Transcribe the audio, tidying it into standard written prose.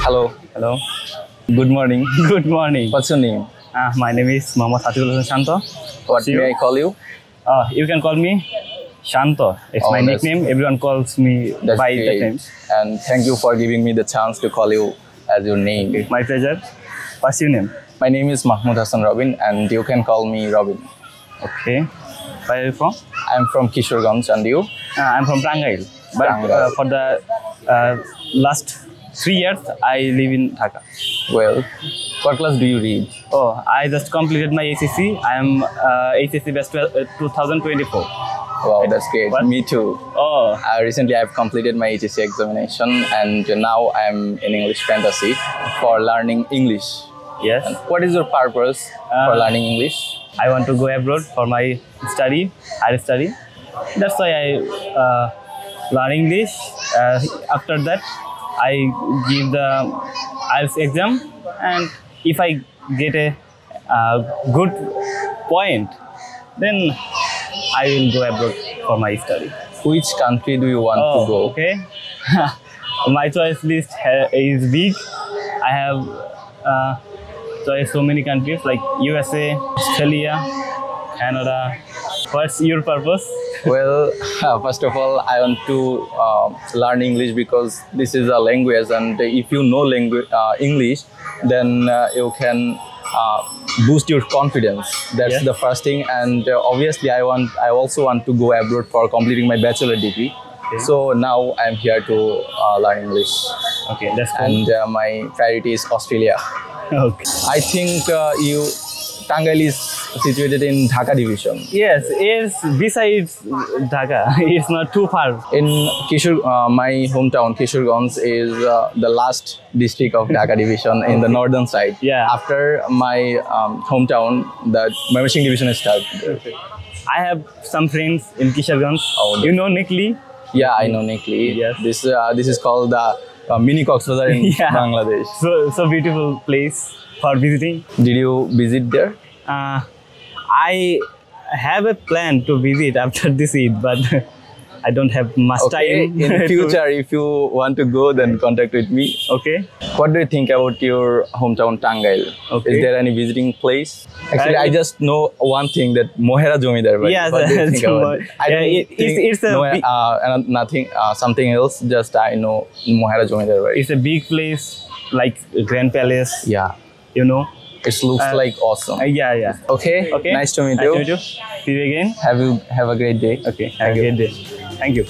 Hello. Hello. Good morning. Good morning. What's your name? My name is Mohammadpur Shanto. What may I call you? You can call me Shanto. It's my nickname. Everyone calls me by that name. And thank you for giving me the chance to call you as your name. Okay. My pleasure. What's your name? My name is Mahmoud Hassan Robin, and you can call me Robin. Okay. Where are you from? I'm from Kishorganj, and you? I'm from Prangail. But for the last 3 years, I live in Dhaka. Well, what class do you read? Oh, I just completed my ACC. I am ACC Best 2024. Wow, that's great. What? Me too. Oh. Recently, I've completed my HSC examination, and now I'm in English Fantasy for learning English. Yes. And what is your purpose for learning English? I want to go abroad for my study, higher study. That's why I learn English. After that, I give the IELTS exam, and if I get a good point, then I will go abroad for my study. Which country do you want to go? Okay. My choice list is big. I have choice so many countries like USA, Australia, Canada. What's your purpose? Well, first of all, I want to learn English because this is a language, and if you know English, then you can boost your confidence. That's the first thing, and obviously, I also want to go abroad for completing my bachelor degree. Okay. So now I'm here to learn English. Okay, that's cool. And my priority is Australia. Okay. I think Tangail is situated in Dhaka division. Yes, it's besides Dhaka. It's not too far. In my hometown, Kishorganj is the last district of Dhaka division in the northern side. Yeah. After my hometown, the Masjid division started. Okay. I have some friends in Kishorganj. Oh, you know Nikli? Yeah, I know Nikli. Yes. This is called the mini Coxbazar in Bangladesh. So beautiful place for visiting. Did you visit there? I have a plan to visit after this Eid, but I don't have much time. In future, if you want to go, then contact with me. Okay. What do you think about your hometown Tangail? Okay. Is there any visiting place? Actually, I just know one thing, that Mohera Jomidar. Right? Yes, what do you think about it? I don't it's a nothing, something else. Just I know Mohera Jomidar. Right? It's a big place like Grand Palace. Yeah. You know. It looks like awesome. Yeah. Okay. Nice to meet you. See you again. Have a great day. Okay. Have a great day. Thank you.